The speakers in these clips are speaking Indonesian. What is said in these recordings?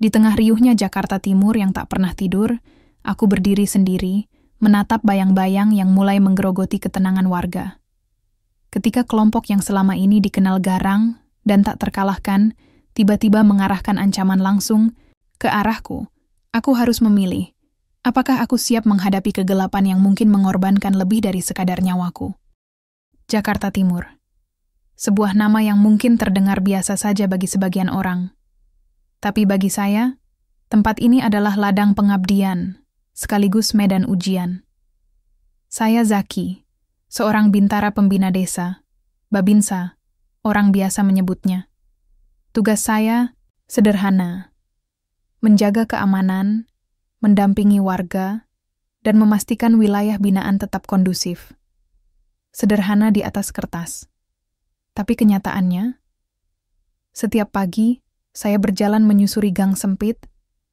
Di tengah riuhnya Jakarta Timur yang tak pernah tidur, aku berdiri sendiri, menatap bayang-bayang yang mulai menggerogoti ketenangan warga. Ketika kelompok yang selama ini dikenal garang dan tak terkalahkan, tiba-tiba mengarahkan ancaman langsung ke arahku, aku harus memilih. Apakah aku siap menghadapi kegelapan yang mungkin mengorbankan lebih dari sekadar nyawaku? Jakarta Timur. Sebuah nama yang mungkin terdengar biasa saja bagi sebagian orang. Tapi bagi saya, tempat ini adalah ladang pengabdian, sekaligus medan ujian. Saya Zaki, seorang bintara pembina desa, Babinsa, orang biasa menyebutnya. Tugas saya sederhana, menjaga keamanan, mendampingi warga, dan memastikan wilayah binaan tetap kondusif. Sederhana di atas kertas. Tapi kenyataannya, setiap pagi, saya berjalan menyusuri gang sempit,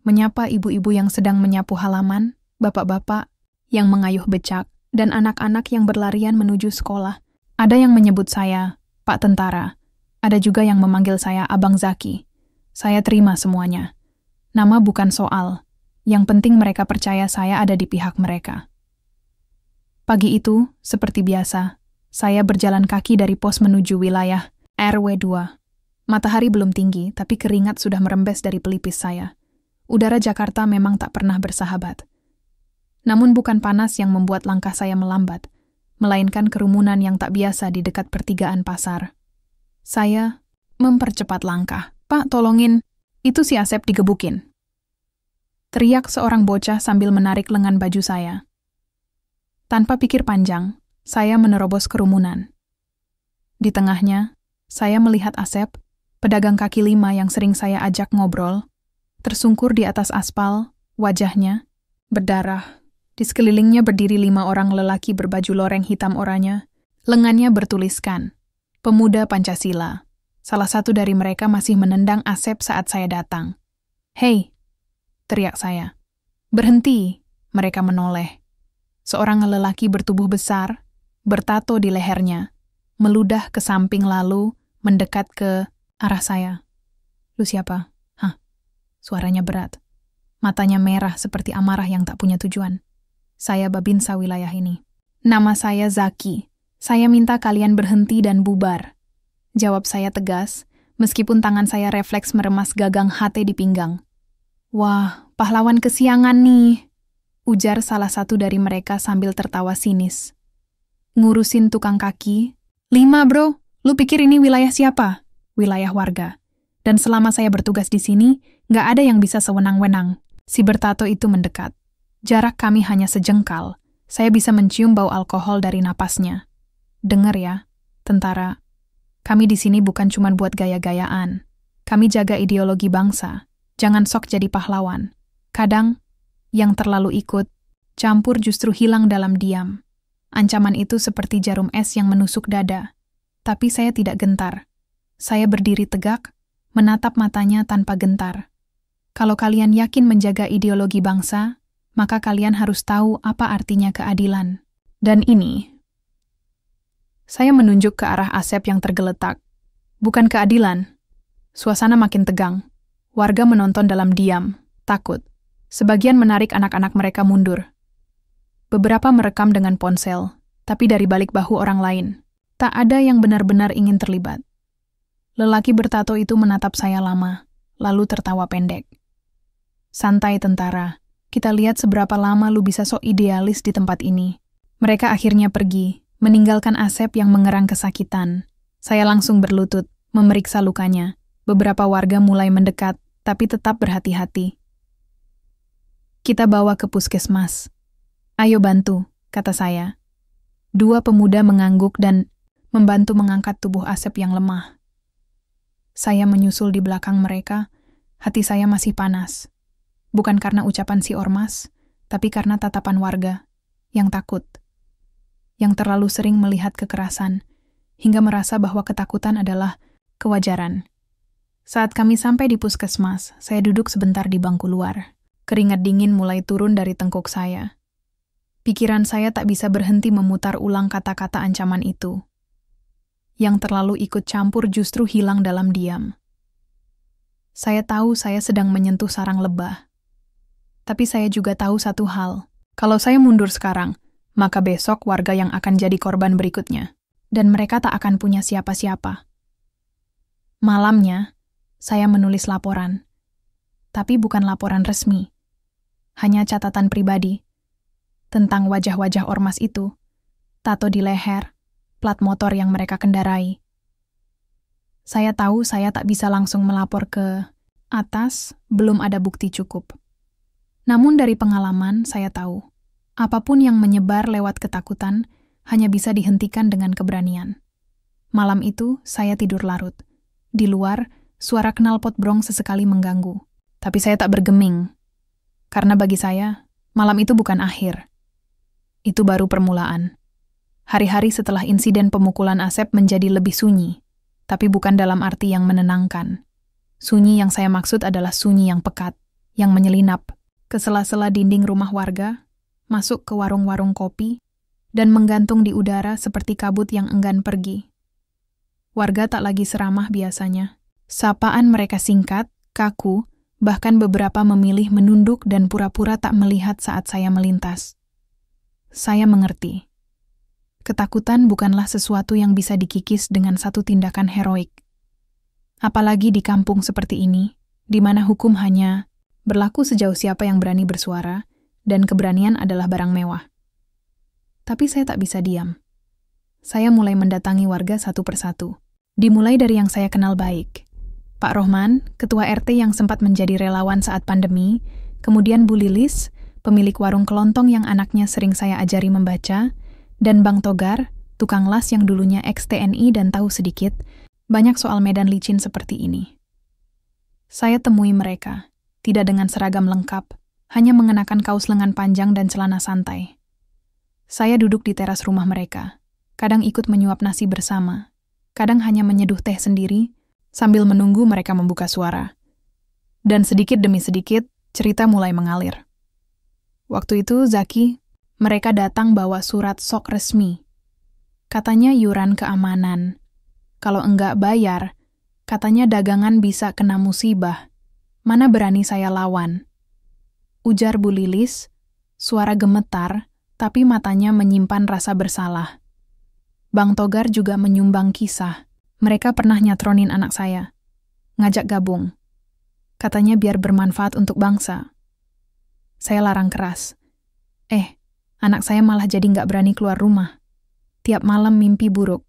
menyapa ibu-ibu yang sedang menyapu halaman, bapak-bapak yang mengayuh becak, dan anak-anak yang berlarian menuju sekolah. Ada yang menyebut saya Pak Tentara, ada juga yang memanggil saya Abang Zaki. Saya terima semuanya. Nama bukan soal, yang penting mereka percaya saya ada di pihak mereka. Pagi itu, seperti biasa, saya berjalan kaki dari pos menuju wilayah RW 2. Matahari belum tinggi, tapi keringat sudah merembes dari pelipis saya. Udara Jakarta memang tak pernah bersahabat. Namun bukan panas yang membuat langkah saya melambat, melainkan kerumunan yang tak biasa di dekat pertigaan pasar. Saya mempercepat langkah. Pak, tolongin, itu si Asep digebukin. Teriak seorang bocah sambil menarik lengan baju saya. Tanpa pikir panjang, saya menerobos kerumunan. Di tengahnya, saya melihat Asep, pedagang kaki lima yang sering saya ajak ngobrol, tersungkur di atas aspal, wajahnya berdarah. Di sekelilingnya berdiri 5 orang lelaki berbaju loreng hitam oranye, lengannya bertuliskan, Pemuda Pancasila. Salah satu dari mereka masih menendang Asep saat saya datang. "Hei!" teriak saya. "Berhenti!" Mereka menoleh. Seorang lelaki bertubuh besar, bertato di lehernya, meludah ke samping lalu mendekat ke arah saya. "Lu siapa?" "Hah?" Suaranya berat. Matanya merah seperti amarah yang tak punya tujuan. "Saya Babinsa wilayah ini." "Nama saya Zaki. Saya minta kalian berhenti dan bubar." Jawab saya tegas, meskipun tangan saya refleks meremas gagang HT di pinggang. "Wah, pahlawan kesiangan nih," ujar salah satu dari mereka sambil tertawa sinis. "Ngurusin tukang kaki? 5 bro, lu pikir ini wilayah siapa?" "Wilayah warga. Dan selama saya bertugas di sini, nggak ada yang bisa sewenang-wenang." Si bertato itu mendekat. Jarak kami hanya sejengkal. Saya bisa mencium bau alkohol dari napasnya. "Dengar ya, tentara. Kami di sini bukan cuma buat gaya-gayaan. Kami jaga ideologi bangsa. Jangan sok jadi pahlawan. Kadang, yang terlalu ikut, campur justru hilang dalam diam." Ancaman itu seperti jarum es yang menusuk dada. Tapi saya tidak gentar. Saya berdiri tegak, menatap matanya tanpa gentar. Kalau kalian yakin menjaga ideologi bangsa, maka kalian harus tahu apa artinya keadilan. Dan ini, saya menunjuk ke arah Asep yang tergeletak. Bukan keadilan. Suasana makin tegang. Warga menonton dalam diam, takut. Sebagian menarik anak-anak mereka mundur. Beberapa merekam dengan ponsel, tapi dari balik bahu orang lain. Tak ada yang benar-benar ingin terlibat. Lelaki bertato itu menatap saya lama, lalu tertawa pendek. "Santai tentara, kita lihat seberapa lama lu bisa sok idealis di tempat ini." Mereka akhirnya pergi, meninggalkan Asep yang mengerang kesakitan. Saya langsung berlutut, memeriksa lukanya. Beberapa warga mulai mendekat, tapi tetap berhati-hati. "Kita bawa ke puskesmas." "Ayo bantu," kata saya. 2 pemuda mengangguk dan membantu mengangkat tubuh Asep yang lemah. Saya menyusul di belakang mereka, hati saya masih panas. Bukan karena ucapan si ormas, tapi karena tatapan warga yang takut, yang terlalu sering melihat kekerasan, hingga merasa bahwa ketakutan adalah kewajaran. Saat kami sampai di puskesmas, saya duduk sebentar di bangku luar. Keringat dingin mulai turun dari tengkuk saya. Pikiran saya tak bisa berhenti memutar ulang kata-kata ancaman itu. Yang terlalu ikut campur justru hilang dalam diam. Saya tahu saya sedang menyentuh sarang lebah. Tapi saya juga tahu satu hal. Kalau saya mundur sekarang, maka besok warga yang akan jadi korban berikutnya. Dan mereka tak akan punya siapa-siapa. Malamnya, saya menulis laporan. Tapi bukan laporan resmi. Hanya catatan pribadi. Tentang wajah-wajah ormas itu. Tato di leher, plat motor yang mereka kendarai. Saya tahu saya tak bisa langsung melapor ke atas, belum ada bukti cukup. Namun dari pengalaman saya tahu, apapun yang menyebar lewat ketakutan hanya bisa dihentikan dengan keberanian. Malam itu saya tidur larut. Di luar, suara knalpot brong sesekali mengganggu. Tapi saya tak bergeming. Karena bagi saya, malam itu bukan akhir. Itu baru permulaan. Hari-hari setelah insiden pemukulan Asep menjadi lebih sunyi, tapi bukan dalam arti yang menenangkan. Sunyi yang saya maksud adalah sunyi yang pekat, yang menyelinap ke sela-sela dinding rumah warga, masuk ke warung-warung kopi, dan menggantung di udara seperti kabut yang enggan pergi. Warga tak lagi seramah biasanya. Sapaan mereka singkat, kaku, bahkan beberapa memilih menunduk dan pura-pura tak melihat saat saya melintas. Saya mengerti. Ketakutan bukanlah sesuatu yang bisa dikikis dengan satu tindakan heroik. Apalagi di kampung seperti ini, di mana hukum hanya berlaku sejauh siapa yang berani bersuara, dan keberanian adalah barang mewah. Tapi saya tak bisa diam. Saya mulai mendatangi warga satu persatu. Dimulai dari yang saya kenal baik. Pak Rohman, ketua RT yang sempat menjadi relawan saat pandemi, kemudian Bu Lilis, pemilik warung kelontong yang anaknya sering saya ajari membaca, dan Bang Togar, tukang las yang dulunya ex-TNI dan tahu sedikit, banyak soal medan licin seperti ini. Saya temui mereka. Tidak dengan seragam lengkap, hanya mengenakan kaos lengan panjang dan celana santai. Saya duduk di teras rumah mereka, kadang ikut menyuap nasi bersama, kadang hanya menyeduh teh sendiri, sambil menunggu mereka membuka suara. Dan sedikit demi sedikit, cerita mulai mengalir. Waktu itu, Zaki, mereka datang bawa surat sok resmi. Katanya yuran keamanan. Kalau enggak bayar, katanya dagangan bisa kena musibah. Mana berani saya lawan? Ujar Bu Lilis, suara gemetar, tapi matanya menyimpan rasa bersalah. Bang Togar juga menyumbang kisah. Mereka pernah nyatronin anak saya. Ngajak gabung. Katanya biar bermanfaat untuk bangsa. Saya larang keras. Anak saya malah jadi nggak berani keluar rumah. Tiap malam mimpi buruk.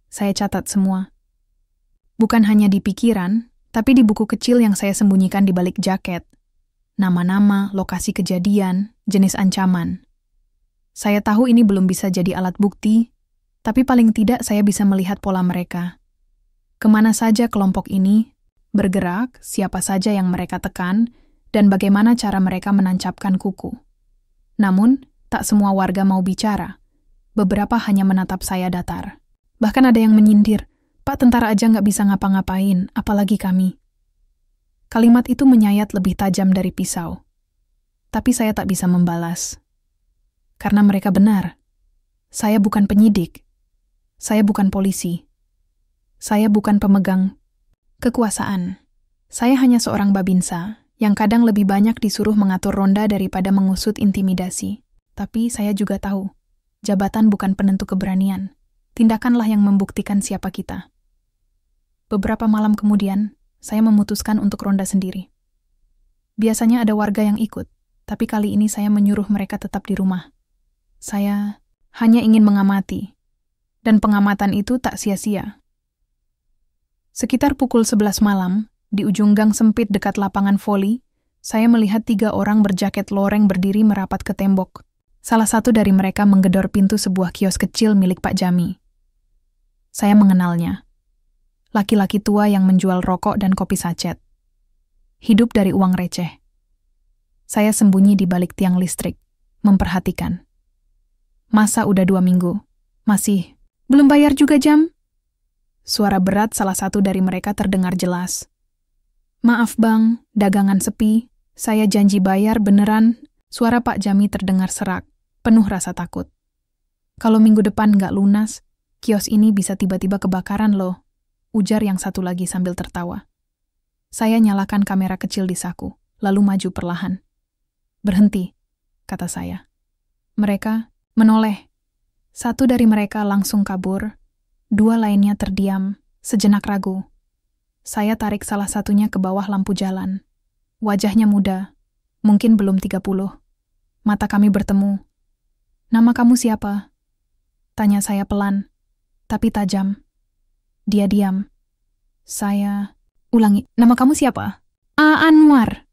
Saya catat semua. Bukan hanya di pikiran, tapi di buku kecil yang saya sembunyikan di balik jaket. Nama-nama, lokasi kejadian, jenis ancaman. Saya tahu ini belum bisa jadi alat bukti, tapi paling tidak saya bisa melihat pola mereka. Kemana saja kelompok ini bergerak, siapa saja yang mereka tekan, dan bagaimana cara mereka menancapkan kuku. Namun, tak semua warga mau bicara. Beberapa hanya menatap saya datar. Bahkan ada yang menyindir, "Pak, tentara aja nggak bisa ngapa-ngapain, apalagi kami." Kalimat itu menyayat lebih tajam dari pisau. Tapi saya tak bisa membalas. Karena mereka benar. Saya bukan penyidik. Saya bukan polisi. Saya bukan pemegang kekuasaan. Saya hanya seorang babinsa yang kadang lebih banyak disuruh mengatur ronda daripada mengusut intimidasi. Tapi saya juga tahu, jabatan bukan penentu keberanian. Tindakanlah yang membuktikan siapa kita. Beberapa malam kemudian, saya memutuskan untuk ronda sendiri. Biasanya ada warga yang ikut, tapi kali ini saya menyuruh mereka tetap di rumah. Saya hanya ingin mengamati, dan pengamatan itu tak sia-sia. Sekitar pukul 11 malam, di ujung gang sempit dekat lapangan voli, saya melihat 3 orang berjaket loreng berdiri merapat ke tembok. Salah satu dari mereka menggedor pintu sebuah kios kecil milik Pak Jami. Saya mengenalnya. Laki-laki tua yang menjual rokok dan kopi sachet. Hidup dari uang receh. Saya sembunyi di balik tiang listrik, memperhatikan. Masa udah 2 minggu? Masih, belum bayar juga jam? Suara berat salah satu dari mereka terdengar jelas. "Maaf bang, dagangan sepi. Saya janji bayar beneran." Suara Pak Jami terdengar serak, penuh rasa takut. "Kalau minggu depan nggak lunas, kios ini bisa tiba-tiba kebakaran loh," ujar yang satu lagi sambil tertawa. Saya nyalakan kamera kecil di saku, lalu maju perlahan. "Berhenti," kata saya. Mereka menoleh. Satu dari mereka langsung kabur, dua lainnya terdiam, sejenak ragu. Saya tarik salah satunya ke bawah lampu jalan. Wajahnya muda, mungkin belum 30. Mata kami bertemu. "Nama kamu siapa?" tanya saya pelan, tapi tajam. Dia diam. Saya ulangi, "Nama kamu siapa?" Anwar,"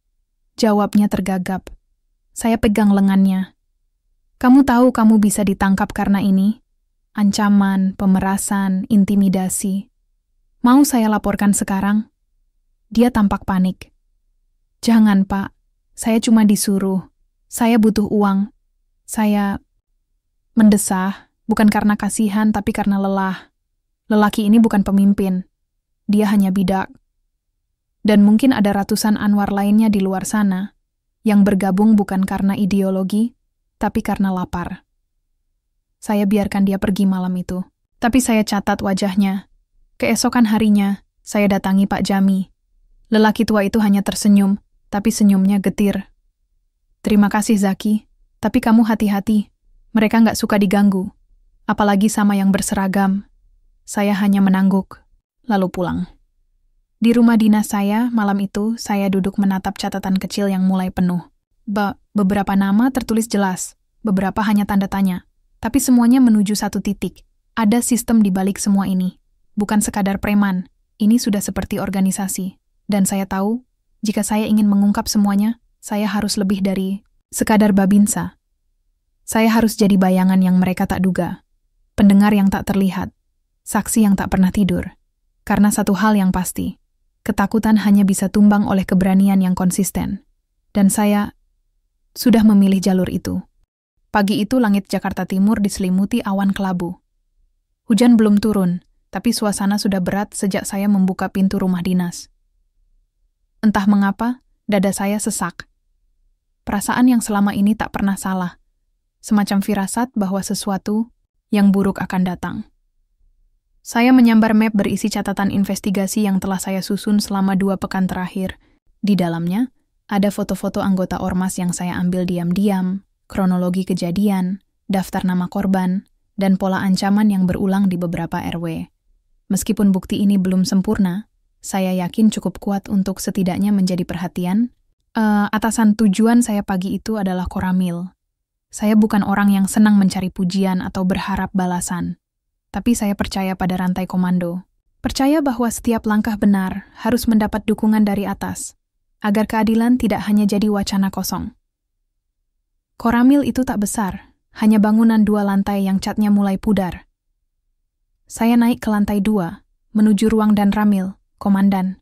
jawabnya tergagap. Saya pegang lengannya. "Kamu tahu kamu bisa ditangkap karena ini? Ancaman, pemerasan, intimidasi. Mau saya laporkan sekarang?" Dia tampak panik. "Jangan, Pak. Saya cuma disuruh. Saya butuh uang." Saya mendesah, bukan karena kasihan tapi karena lelah. Lelaki ini bukan pemimpin. Dia hanya bidak. Dan mungkin ada ratusan Anwar lainnya di luar sana yang bergabung bukan karena ideologi, tapi karena lapar. Saya biarkan dia pergi malam itu. Tapi saya catat wajahnya. Keesokan harinya, saya datangi Pak Jami. Lelaki tua itu hanya tersenyum, tapi senyumnya getir. "Terima kasih, Zaki. Tapi kamu hati-hati. Mereka nggak suka diganggu. Apalagi sama yang berseragam." Saya hanya menangguk, lalu pulang. Di rumah dinas saya, malam itu, saya duduk menatap catatan kecil yang mulai penuh. Beberapa nama tertulis jelas, beberapa hanya tanda tanya. Tapi semuanya menuju satu titik. Ada sistem di balik semua ini. Bukan sekadar preman, ini sudah seperti organisasi. Dan saya tahu, jika saya ingin mengungkap semuanya, saya harus lebih dari sekadar babinsa. Saya harus jadi bayangan yang mereka tak duga, pendengar yang tak terlihat, saksi yang tak pernah tidur. Karena satu hal yang pasti, ketakutan hanya bisa tumbang oleh keberanian yang konsisten. Dan saya sudah memilih jalur itu. Pagi itu langit Jakarta Timur diselimuti awan kelabu. Hujan belum turun, tapi suasana sudah berat sejak saya membuka pintu rumah dinas. Entah mengapa, dada saya sesak. Perasaan yang selama ini tak pernah salah. Semacam firasat bahwa sesuatu yang buruk akan datang. Saya menyambar map berisi catatan investigasi yang telah saya susun selama 2 pekan terakhir. Di dalamnya, ada foto-foto anggota ormas yang saya ambil diam-diam, kronologi kejadian, daftar nama korban, dan pola ancaman yang berulang di beberapa RW. Meskipun bukti ini belum sempurna, saya yakin cukup kuat untuk setidaknya menjadi perhatian. Atasan tujuan saya pagi itu adalah Koramil. Saya bukan orang yang senang mencari pujian atau berharap balasan. Tapi saya percaya pada rantai komando. Percaya bahwa setiap langkah benar harus mendapat dukungan dari atas, agar keadilan tidak hanya jadi wacana kosong. Koramil itu tak besar, hanya bangunan 2 lantai yang catnya mulai pudar. Saya naik ke lantai 2, menuju ruang Dan Ramil, komandan.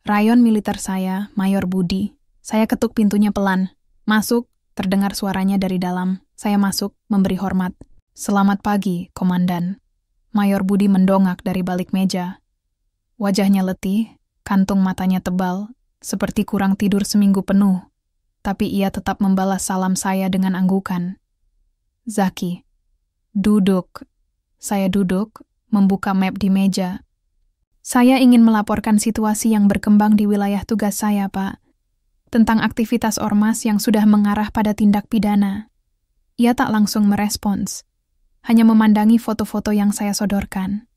Rayon militer saya, Mayor Budi. Saya ketuk pintunya pelan. "Masuk," terdengar suaranya dari dalam. Saya masuk, memberi hormat. "Selamat pagi, komandan." Mayor Budi mendongak dari balik meja. Wajahnya letih, kantung matanya tebal, seperti kurang tidur seminggu penuh. Tapi ia tetap membalas salam saya dengan anggukan. "Zaki, duduk." Saya duduk, membuka map di meja. "Saya ingin melaporkan situasi yang berkembang di wilayah tugas saya, Pak. Tentang aktivitas ormas yang sudah mengarah pada tindak pidana." Ia tak langsung merespons, hanya memandangi foto-foto yang saya sodorkan.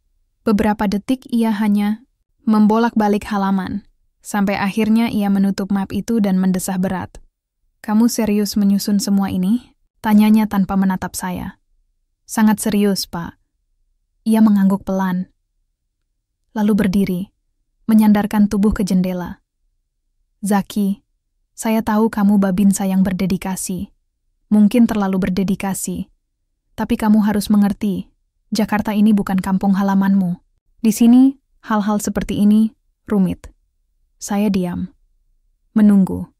Beberapa detik ia hanya membolak-balik halaman, sampai akhirnya ia menutup map itu dan mendesah berat. "Kamu serius menyusun semua ini?" tanyanya tanpa menatap saya. "Sangat serius, Pak." Ia mengangguk pelan, lalu berdiri, menyandarkan tubuh ke jendela. "Zaki, saya tahu kamu babinsa yang berdedikasi. Mungkin terlalu berdedikasi. Tapi kamu harus mengerti, Jakarta ini bukan kampung halamanmu. Di sini, hal-hal seperti ini rumit." Saya diam, menunggu.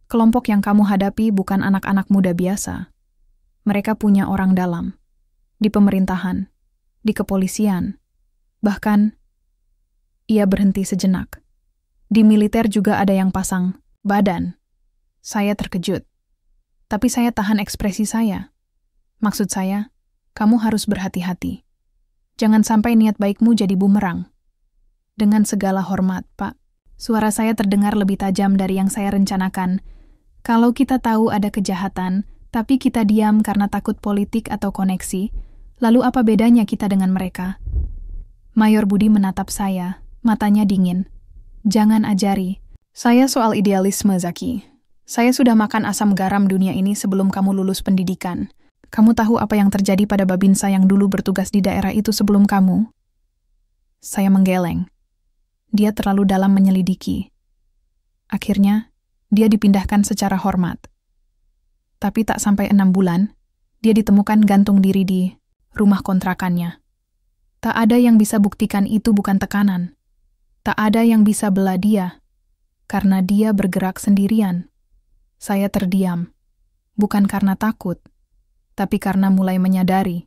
Kelompok yang kamu hadapi bukan anak-anak muda biasa. Mereka punya orang dalam. Di pemerintahan, di kepolisian, bahkan ia berhenti sejenak. Di militer juga ada yang pasang badan. Saya terkejut. Tapi saya tahan ekspresi saya. Maksud saya, kamu harus berhati-hati. Jangan sampai niat baikmu jadi bumerang. Dengan segala hormat, Pak, Suara saya terdengar lebih tajam dari yang saya rencanakan. Kalau kita tahu ada kejahatan, tapi kita diam karena takut politik atau koneksi, lalu apa bedanya kita dengan mereka? Mayor Budi menatap saya, matanya dingin. Jangan ajari. Saya soal idealisme, Zaki. Saya sudah makan asam garam dunia ini sebelum kamu lulus pendidikan. Kamu tahu apa yang terjadi pada Babinsa yang dulu bertugas di daerah itu sebelum kamu? Saya menggeleng. Dia terlalu dalam menyelidiki. Akhirnya, dia dipindahkan secara hormat. Tapi tak sampai 6 bulan, dia ditemukan gantung diri di rumah kontrakannya. Tak ada yang bisa buktikan itu bukan tekanan. Tak ada yang bisa bela dia, karena dia bergerak sendirian. Saya terdiam, bukan karena takut, tapi karena mulai menyadari.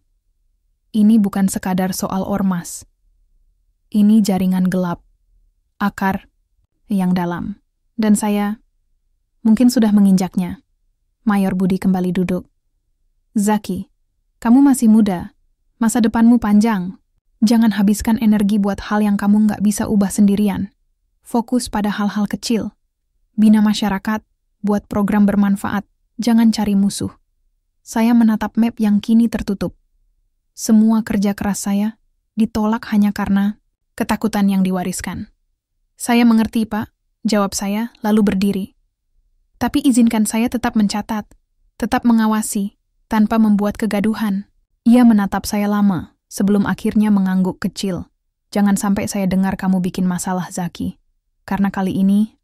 Ini bukan sekadar soal ormas. Ini jaringan gelap. Akar yang dalam. Dan saya mungkin sudah menginjaknya. Mayor Budi kembali duduk. Zaki, kamu masih muda. Masa depanmu panjang. Jangan habiskan energi buat hal yang kamu nggak bisa ubah sendirian. Fokus pada hal-hal kecil. Bina masyarakat, buat program bermanfaat. Jangan cari musuh. Saya menatap map yang kini tertutup. Semua kerja keras saya ditolak hanya karena ketakutan yang diwariskan. Saya mengerti, Pak, jawab saya, lalu berdiri. Tapi izinkan saya tetap mencatat, tetap mengawasi, tanpa membuat kegaduhan. Ia menatap saya lama, sebelum akhirnya mengangguk kecil. Jangan sampai saya dengar kamu bikin masalah, Zaki. Karena kali ini,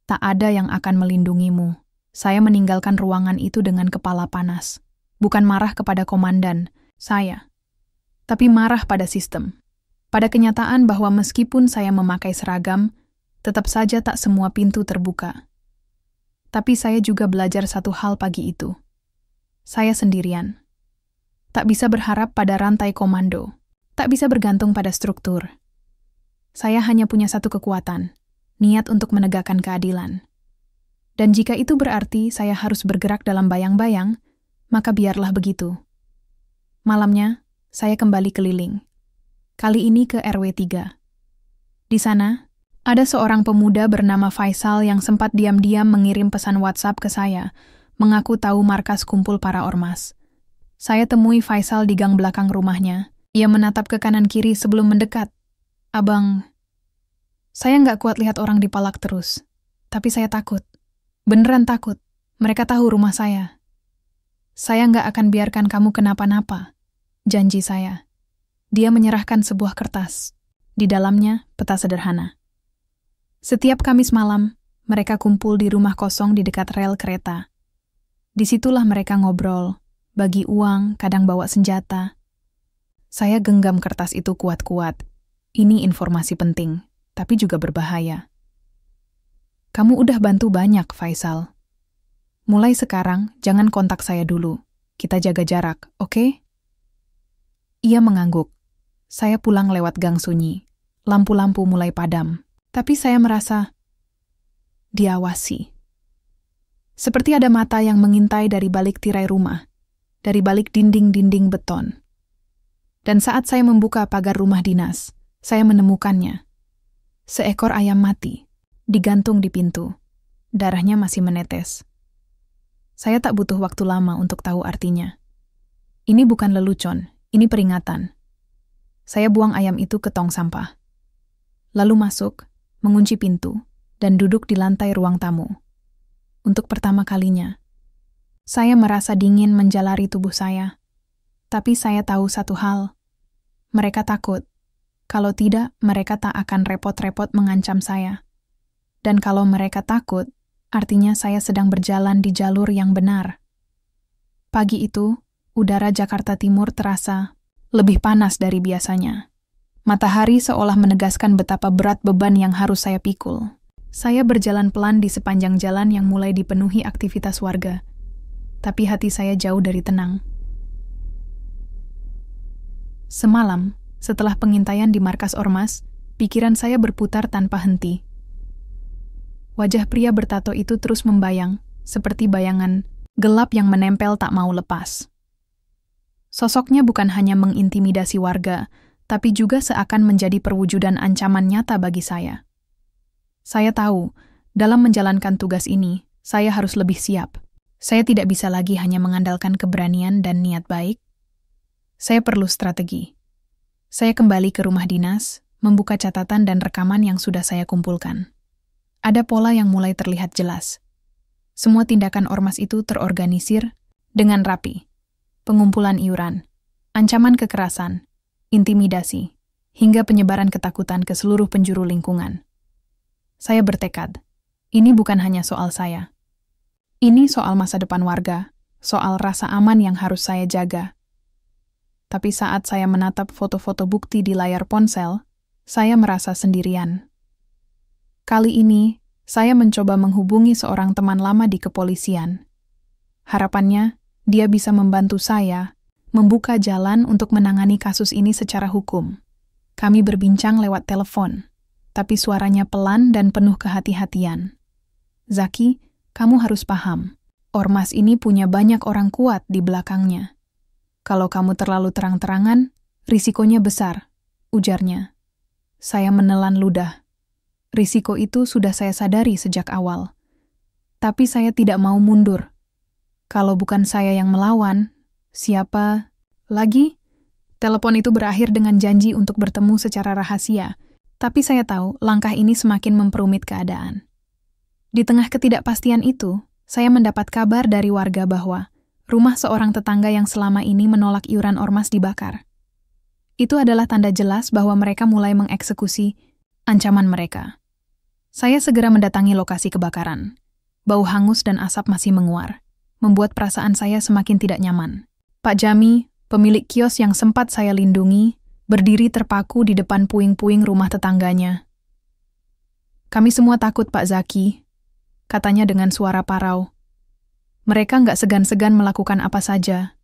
tak ada yang akan melindungimu. Saya meninggalkan ruangan itu dengan kepala panas. Bukan marah kepada komandan, saya. Tapi marah pada sistem. Pada kenyataan bahwa meskipun saya memakai seragam, tetap saja tak semua pintu terbuka. Tapi saya juga belajar satu hal pagi itu. Saya sendirian. Tak bisa berharap pada rantai komando. Tak bisa bergantung pada struktur. Saya hanya punya satu kekuatan, niat untuk menegakkan keadilan. Dan jika itu berarti saya harus bergerak dalam bayang-bayang, maka biarlah begitu. Malamnya, saya kembali keliling. Kali ini ke RW 3. Di sana, ada seorang pemuda bernama Faisal yang sempat diam-diam mengirim pesan WhatsApp ke saya, mengaku tahu markas kumpul para ormas. Saya temui Faisal di gang belakang rumahnya. Ia menatap ke kanan kiri sebelum mendekat. Abang, saya nggak kuat lihat orang dipalak terus. Tapi saya takut. Beneran takut. Mereka tahu rumah saya. Saya nggak akan biarkan kamu kenapa-napa. Janji saya. Dia menyerahkan sebuah kertas. Di dalamnya, peta sederhana. Setiap Kamis malam, mereka kumpul di rumah kosong di dekat rel kereta. Disitulah mereka ngobrol, bagi uang, kadang bawa senjata. Saya genggam kertas itu kuat-kuat. Ini informasi penting, tapi juga berbahaya. Kamu udah bantu banyak, Faisal. Mulai sekarang, jangan kontak saya dulu. Kita jaga jarak, oke? Ia mengangguk. Saya pulang lewat gang sunyi. Lampu-lampu mulai padam. Tapi saya merasa diawasi. Seperti ada mata yang mengintai dari balik tirai rumah, dari balik dinding-dinding beton. Dan saat saya membuka pagar rumah dinas, saya menemukannya. Seekor ayam mati, digantung di pintu. Darahnya masih menetes. Saya tak butuh waktu lama untuk tahu artinya. Ini bukan lelucon, ini peringatan. Saya buang ayam itu ke tong sampah. Lalu masuk, mengunci pintu, dan duduk di lantai ruang tamu. Untuk pertama kalinya, saya merasa dingin menjalari tubuh saya. Tapi saya tahu satu hal. Mereka takut. Kalau tidak, mereka tak akan repot-repot mengancam saya. Dan kalau mereka takut, artinya saya sedang berjalan di jalur yang benar. Pagi itu, udara Jakarta Timur terasa lebih panas dari biasanya. Matahari seolah menegaskan betapa berat beban yang harus saya pikul. Saya berjalan pelan di sepanjang jalan yang mulai dipenuhi aktivitas warga. Tapi hati saya jauh dari tenang. Semalam, setelah pengintaian di markas ormas, pikiran saya berputar tanpa henti. Wajah pria bertato itu terus membayang, seperti bayangan gelap yang menempel tak mau lepas. Sosoknya bukan hanya mengintimidasi warga, tapi juga seakan menjadi perwujudan ancaman nyata bagi saya. Saya tahu, dalam menjalankan tugas ini, saya harus lebih siap. Saya tidak bisa lagi hanya mengandalkan keberanian dan niat baik. Saya perlu strategi. Saya kembali ke rumah dinas, membuka catatan dan rekaman yang sudah saya kumpulkan. Ada pola yang mulai terlihat jelas. Semua tindakan ormas itu terorganisir dengan rapi. Pengumpulan iuran, ancaman kekerasan, intimidasi, hingga penyebaran ketakutan ke seluruh penjuru lingkungan. Saya bertekad, ini bukan hanya soal saya. Ini soal masa depan warga, soal rasa aman yang harus saya jaga. Tapi saat saya menatap foto-foto bukti di layar ponsel, saya merasa sendirian. Kali ini, saya mencoba menghubungi seorang teman lama di kepolisian. Harapannya, dia bisa membantu saya membuka jalan untuk menangani kasus ini secara hukum. Kami berbincang lewat telepon, tapi suaranya pelan dan penuh kehati-hatian. Zaki, kamu harus paham, ormas ini punya banyak orang kuat di belakangnya. Kalau kamu terlalu terang-terangan, risikonya besar, ujarnya. Saya menelan ludah. Risiko itu sudah saya sadari sejak awal. Tapi saya tidak mau mundur. Kalau bukan saya yang melawan, siapa lagi? Telepon itu berakhir dengan janji untuk bertemu secara rahasia. Tapi saya tahu langkah ini semakin memperumit keadaan. Di tengah ketidakpastian itu, saya mendapat kabar dari warga bahwa rumah seorang tetangga yang selama ini menolak iuran ormas dibakar. Itu adalah tanda jelas bahwa mereka mulai mengeksekusi ancaman mereka. Saya segera mendatangi lokasi kebakaran. Bau hangus dan asap masih menguar, membuat perasaan saya semakin tidak nyaman. Pak Jami, pemilik kios yang sempat saya lindungi, berdiri terpaku di depan puing-puing rumah tetangganya. Kami semua takut, Pak Zaki, katanya dengan suara parau. Mereka nggak segan-segan melakukan apa saja.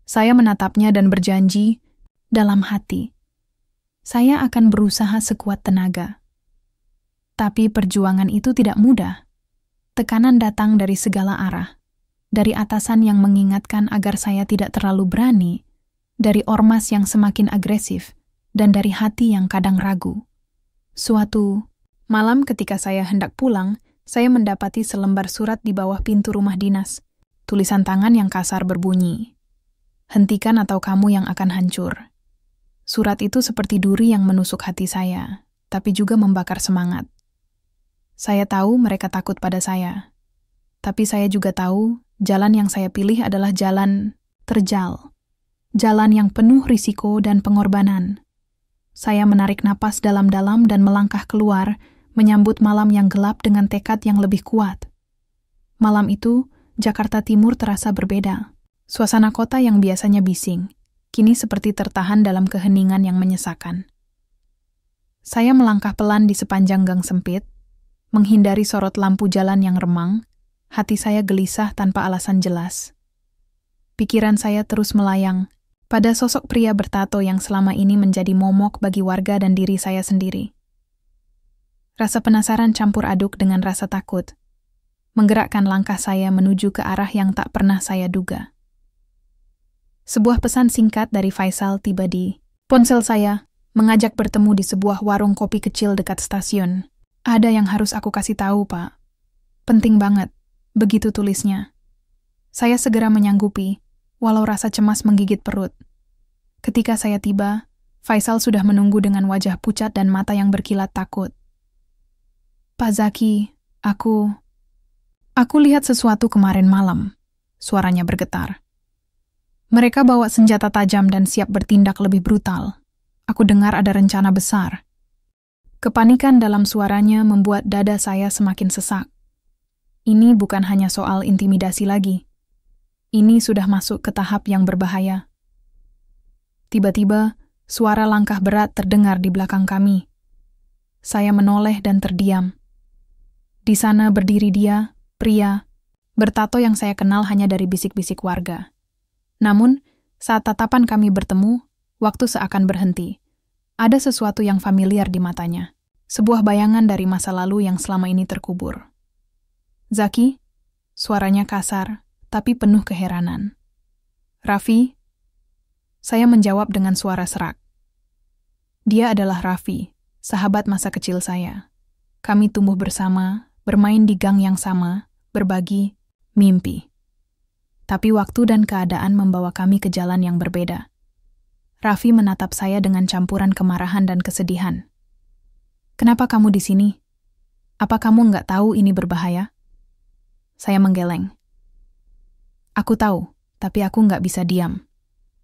Saya menatapnya dan berjanji dalam hati. Saya akan berusaha sekuat tenaga. Tapi perjuangan itu tidak mudah. Tekanan datang dari segala arah. Dari atasan yang mengingatkan agar saya tidak terlalu berani, dari ormas yang semakin agresif, dan dari hati yang kadang ragu. Suatu malam ketika saya hendak pulang, saya mendapati selembar surat di bawah pintu rumah dinas. Tulisan tangan yang kasar berbunyi, "Hentikan atau kamu yang akan hancur." Surat itu seperti duri yang menusuk hati saya, tapi juga membakar semangat. Saya tahu mereka takut pada saya. Tapi saya juga tahu jalan yang saya pilih adalah jalan terjal. Jalan yang penuh risiko dan pengorbanan. Saya menarik napas dalam-dalam dan melangkah keluar, menyambut malam yang gelap dengan tekad yang lebih kuat. Malam itu, Jakarta Timur terasa berbeda. Suasana kota yang biasanya bising, kini seperti tertahan dalam keheningan yang menyesakan. Saya melangkah pelan di sepanjang gang sempit, menghindari sorot lampu jalan yang remang. Hati saya gelisah tanpa alasan jelas. Pikiran saya terus melayang pada sosok pria bertato yang selama ini menjadi momok bagi warga dan diri saya sendiri. Rasa penasaran campur aduk dengan rasa takut, menggerakkan langkah saya menuju ke arah yang tak pernah saya duga. Sebuah pesan singkat dari Faisal tiba di ponsel saya, mengajak bertemu di sebuah warung kopi kecil dekat stasiun. Ada yang harus aku kasih tahu, Pak. Penting banget, begitu tulisnya. Saya segera menyanggupi, walau rasa cemas menggigit perut. Ketika saya tiba, Faisal sudah menunggu dengan wajah pucat dan mata yang berkilat takut. Pak Zaki, aku lihat sesuatu kemarin malam, suaranya bergetar. Mereka bawa senjata tajam dan siap bertindak lebih brutal. Aku dengar ada rencana besar. Kepanikan dalam suaranya membuat dada saya semakin sesak. Ini bukan hanya soal intimidasi lagi. Ini sudah masuk ke tahap yang berbahaya. Tiba-tiba, suara langkah berat terdengar di belakang kami. Saya menoleh dan terdiam. Di sana berdiri dia, pria, bertato yang saya kenal hanya dari bisik-bisik warga. Namun, saat tatapan kami bertemu, waktu seakan berhenti. Ada sesuatu yang familiar di matanya. Sebuah bayangan dari masa lalu yang selama ini terkubur. Zaki, suaranya kasar, tapi penuh keheranan. Raffi, saya menjawab dengan suara serak. Dia adalah Raffi, sahabat masa kecil saya. Kami tumbuh bersama, bermain di gang yang sama, berbagi mimpi. Tapi waktu dan keadaan membawa kami ke jalan yang berbeda. Raffi menatap saya dengan campuran kemarahan dan kesedihan. "Kenapa kamu di sini? Apa kamu nggak tahu ini berbahaya?" Saya menggeleng. "Aku tahu, tapi aku nggak bisa diam."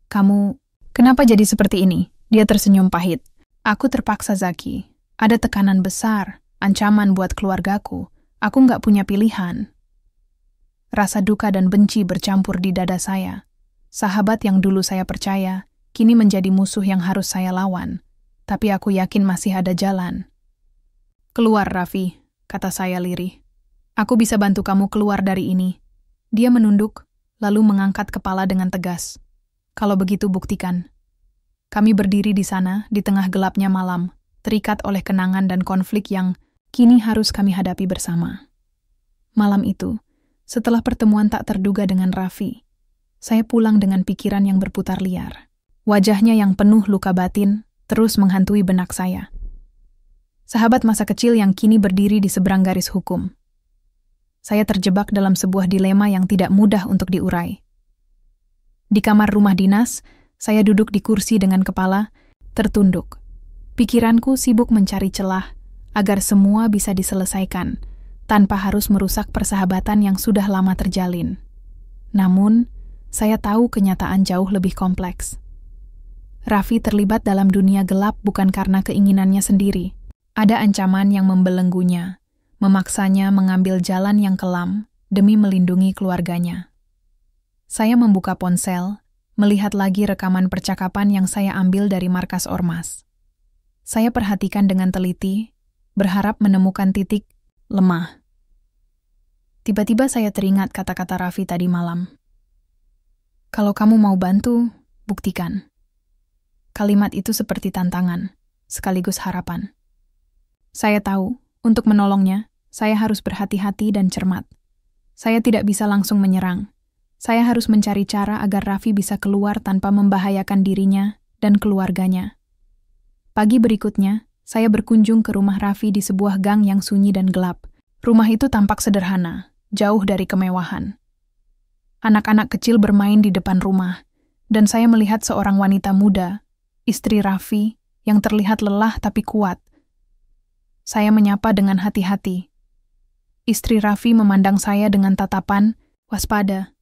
"Kamu, kenapa jadi seperti ini?" Dia tersenyum pahit. "Aku terpaksa, Zaki. Ada tekanan besar, ancaman buat keluargaku. Aku nggak punya pilihan." Rasa duka dan benci bercampur di dada saya. Sahabat yang dulu saya percaya, kini menjadi musuh yang harus saya lawan. Tapi aku yakin masih ada jalan. "Keluar, Raffi," kata saya lirih. "Aku bisa bantu kamu keluar dari ini." Dia menunduk, lalu mengangkat kepala dengan tegas. "Kalau begitu buktikan." Kami berdiri di sana, di tengah gelapnya malam, terikat oleh kenangan dan konflik yang kini harus kami hadapi bersama. Malam itu, setelah pertemuan tak terduga dengan Raffi, saya pulang dengan pikiran yang berputar liar. Wajahnya yang penuh luka batin terus menghantui benak saya. Sahabat masa kecil yang kini berdiri di seberang garis hukum. Saya terjebak dalam sebuah dilema yang tidak mudah untuk diurai. Di kamar rumah dinas, saya duduk di kursi dengan kepala tertunduk. Pikiranku sibuk mencari celah agar semua bisa diselesaikan tanpa harus merusak persahabatan yang sudah lama terjalin. Namun, saya tahu kenyataan jauh lebih kompleks. Raffi terlibat dalam dunia gelap bukan karena keinginannya sendiri. Ada ancaman yang membelenggunya, memaksanya mengambil jalan yang kelam demi melindungi keluarganya. Saya membuka ponsel, melihat lagi rekaman percakapan yang saya ambil dari markas ormas. Saya perhatikan dengan teliti, berharap menemukan titik lemah. Tiba-tiba saya teringat kata-kata Raffi tadi malam. "Kalau kamu mau bantu, buktikan." Kalimat itu seperti tantangan, sekaligus harapan. Saya tahu, untuk menolongnya, saya harus berhati-hati dan cermat. Saya tidak bisa langsung menyerang. Saya harus mencari cara agar Raffi bisa keluar tanpa membahayakan dirinya dan keluarganya. Pagi berikutnya, saya berkunjung ke rumah Raffi di sebuah gang yang sunyi dan gelap. Rumah itu tampak sederhana, jauh dari kemewahan. Anak-anak kecil bermain di depan rumah, dan saya melihat seorang wanita muda, istri Raffi, yang terlihat lelah tapi kuat. Saya menyapa dengan hati-hati. Istri Raffi memandang saya dengan tatapan waspada,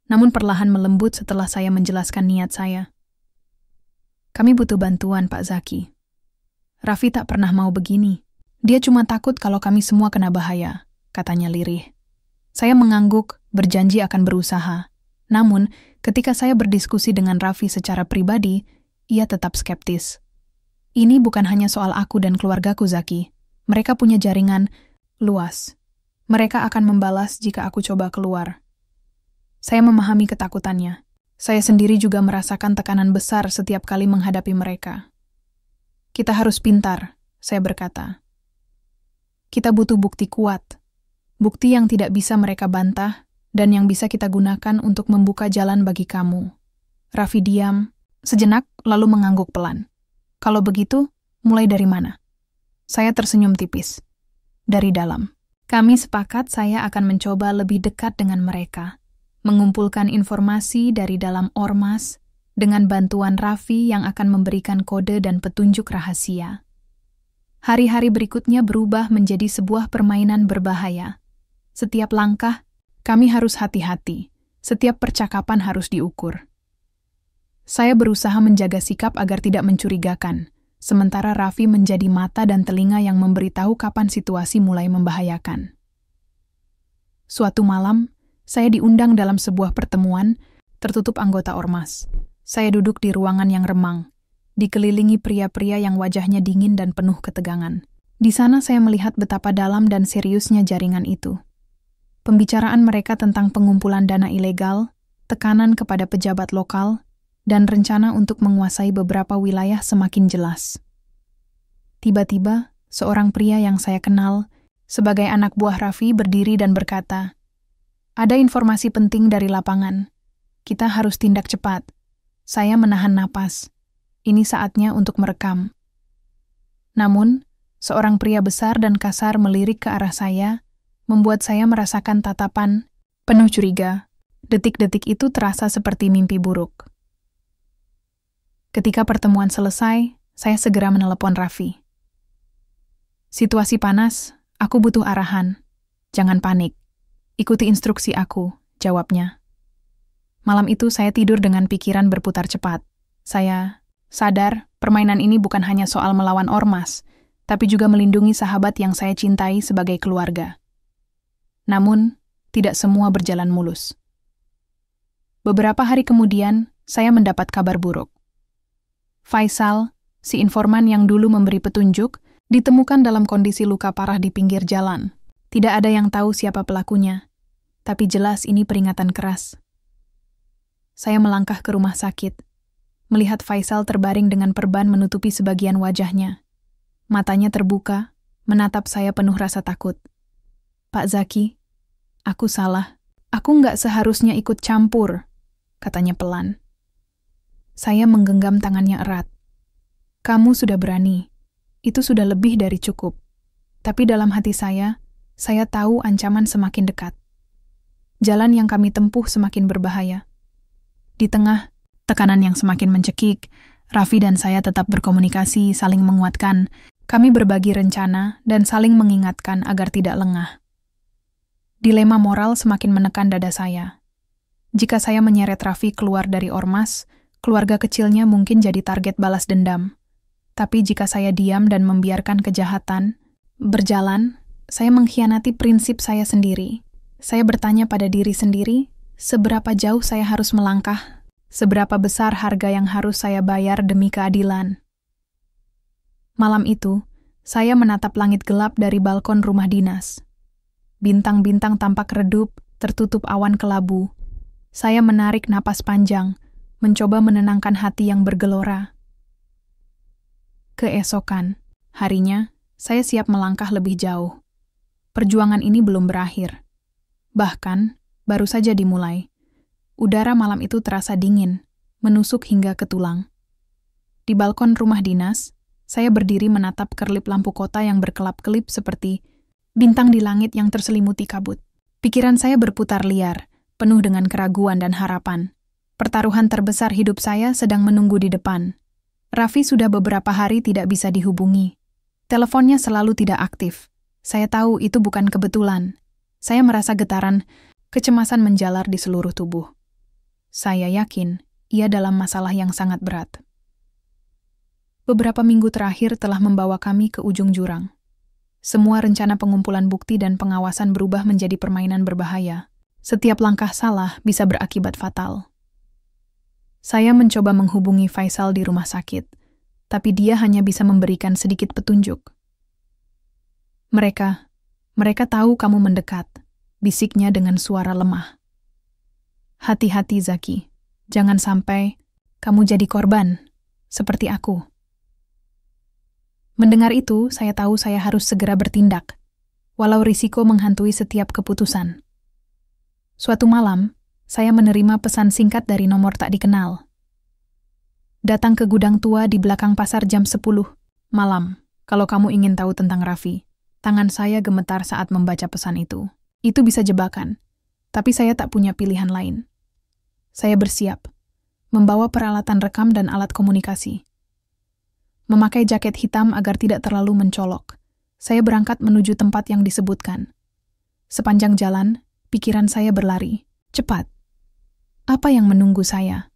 namun perlahan melembut setelah saya menjelaskan niat saya. "Kami butuh bantuan, Pak Zaki. Raffi tak pernah mau begini. Dia cuma takut kalau kami semua kena bahaya," katanya lirih. Saya mengangguk, berjanji akan berusaha. Namun, ketika saya berdiskusi dengan Raffi secara pribadi, ia tetap skeptis. "Ini bukan hanya soal aku dan keluargaku, Zaki. Mereka punya jaringan luas. Mereka akan membalas jika aku coba keluar." Saya memahami ketakutannya. Saya sendiri juga merasakan tekanan besar setiap kali menghadapi mereka. "Kita harus pintar," saya berkata. "Kita butuh bukti kuat. Bukti yang tidak bisa mereka bantah dan yang bisa kita gunakan untuk membuka jalan bagi kamu." Raffi diam sejenak lalu mengangguk pelan. "Kalau begitu, mulai dari mana?" Saya tersenyum tipis. "Dari dalam." Kami sepakat saya akan mencoba lebih dekat dengan mereka, mengumpulkan informasi dari dalam ormas dengan bantuan Raffi yang akan memberikan kode dan petunjuk rahasia. Hari-hari berikutnya berubah menjadi sebuah permainan berbahaya. Setiap langkah, kami harus hati-hati. Setiap percakapan harus diukur. Saya berusaha menjaga sikap agar tidak mencurigakan, sementara Raffi menjadi mata dan telinga yang memberitahu kapan situasi mulai membahayakan. Suatu malam, saya diundang dalam sebuah pertemuan tertutup anggota ormas. Saya duduk di ruangan yang remang, dikelilingi pria-pria yang wajahnya dingin dan penuh ketegangan. Di sana saya melihat betapa dalam dan seriusnya jaringan itu. Pembicaraan mereka tentang pengumpulan dana ilegal, tekanan kepada pejabat lokal, dan rencana untuk menguasai beberapa wilayah semakin jelas. Tiba-tiba, seorang pria yang saya kenal, sebagai anak buah Raffi berdiri dan berkata, "Ada informasi penting dari lapangan. Kita harus tindak cepat." Saya menahan napas. Ini saatnya untuk merekam. Namun, Seorang pria besar dan kasar melirik ke arah saya, membuat saya merasakan tatapan penuh curiga. Detik-detik itu terasa seperti mimpi buruk. Ketika pertemuan selesai, saya segera menelepon Raffi. "Situasi panas, aku butuh arahan. Jangan panik. Ikuti instruksi aku," jawabnya. Malam itu saya tidur dengan pikiran berputar cepat. Saya sadar permainan ini bukan hanya soal melawan ormas, tapi juga melindungi sahabat yang saya cintai sebagai keluarga. Namun, tidak semua berjalan mulus. Beberapa hari kemudian, saya mendapat kabar buruk. Faisal, si informan yang dulu memberi petunjuk, ditemukan dalam kondisi luka parah di pinggir jalan. Tidak ada yang tahu siapa pelakunya, tapi jelas ini peringatan keras. Saya melangkah ke rumah sakit, melihat Faisal terbaring dengan perban menutupi sebagian wajahnya. Matanya terbuka, menatap saya penuh rasa takut. "Pak Zaki, aku salah. Aku nggak seharusnya ikut campur," katanya pelan. Saya menggenggam tangannya erat. "Kamu sudah berani. Itu sudah lebih dari cukup." Tapi dalam hati saya tahu ancaman semakin dekat. Jalan yang kami tempuh semakin berbahaya. Di tengah tekanan yang semakin mencekik, Raffi dan saya tetap berkomunikasi, saling menguatkan. Kami berbagi rencana dan saling mengingatkan agar tidak lengah. Dilema moral semakin menekan dada saya. Jika saya menyeret Raffi keluar dari ormas, keluarga kecilnya mungkin jadi target balas dendam. Tapi jika saya diam dan membiarkan kejahatan berjalan, saya mengkhianati prinsip saya sendiri. Saya bertanya pada diri sendiri, seberapa jauh saya harus melangkah, seberapa besar harga yang harus saya bayar demi keadilan. Malam itu, saya menatap langit gelap dari balkon rumah dinas. Bintang-bintang tampak redup, tertutup awan kelabu. Saya menarik napas panjang, mencoba menenangkan hati yang bergelora. Keesokan harinya, saya siap melangkah lebih jauh. Perjuangan ini belum berakhir. Bahkan, baru saja dimulai. Udara malam itu terasa dingin, menusuk hingga ke tulang. Di balkon rumah dinas, saya berdiri menatap kerlip lampu kota yang berkelap-kelip seperti bintang di langit yang terselimuti kabut. Pikiran saya berputar liar, penuh dengan keraguan dan harapan. Pertaruhan terbesar hidup saya sedang menunggu di depan. Raffi sudah beberapa hari tidak bisa dihubungi. Teleponnya selalu tidak aktif. Saya tahu itu bukan kebetulan. Saya merasa getaran, kecemasan menjalar di seluruh tubuh. Saya yakin ia dalam masalah yang sangat berat. Beberapa minggu terakhir telah membawa kami ke ujung jurang. Semua rencana pengumpulan bukti dan pengawasan berubah menjadi permainan berbahaya. Setiap langkah salah bisa berakibat fatal. Saya mencoba menghubungi Faisal di rumah sakit, tapi dia hanya bisa memberikan sedikit petunjuk. Mereka tahu kamu mendekat, bisiknya dengan suara lemah. "Hati-hati, Zaki. Jangan sampai kamu jadi korban, seperti aku." Mendengar itu, saya tahu saya harus segera bertindak, walau risiko menghantui setiap keputusan. Suatu malam, saya menerima pesan singkat dari nomor tak dikenal. "Datang ke gudang tua di belakang pasar jam 10 malam, kalau kamu ingin tahu tentang Raffi." Tangan saya gemetar saat membaca pesan itu. Itu bisa jebakan, tapi saya tak punya pilihan lain. Saya bersiap, membawa peralatan rekam dan alat komunikasi. Memakai jaket hitam agar tidak terlalu mencolok, saya berangkat menuju tempat yang disebutkan. Sepanjang jalan, pikiran saya berlari. Cepat. Apa yang menunggu saya?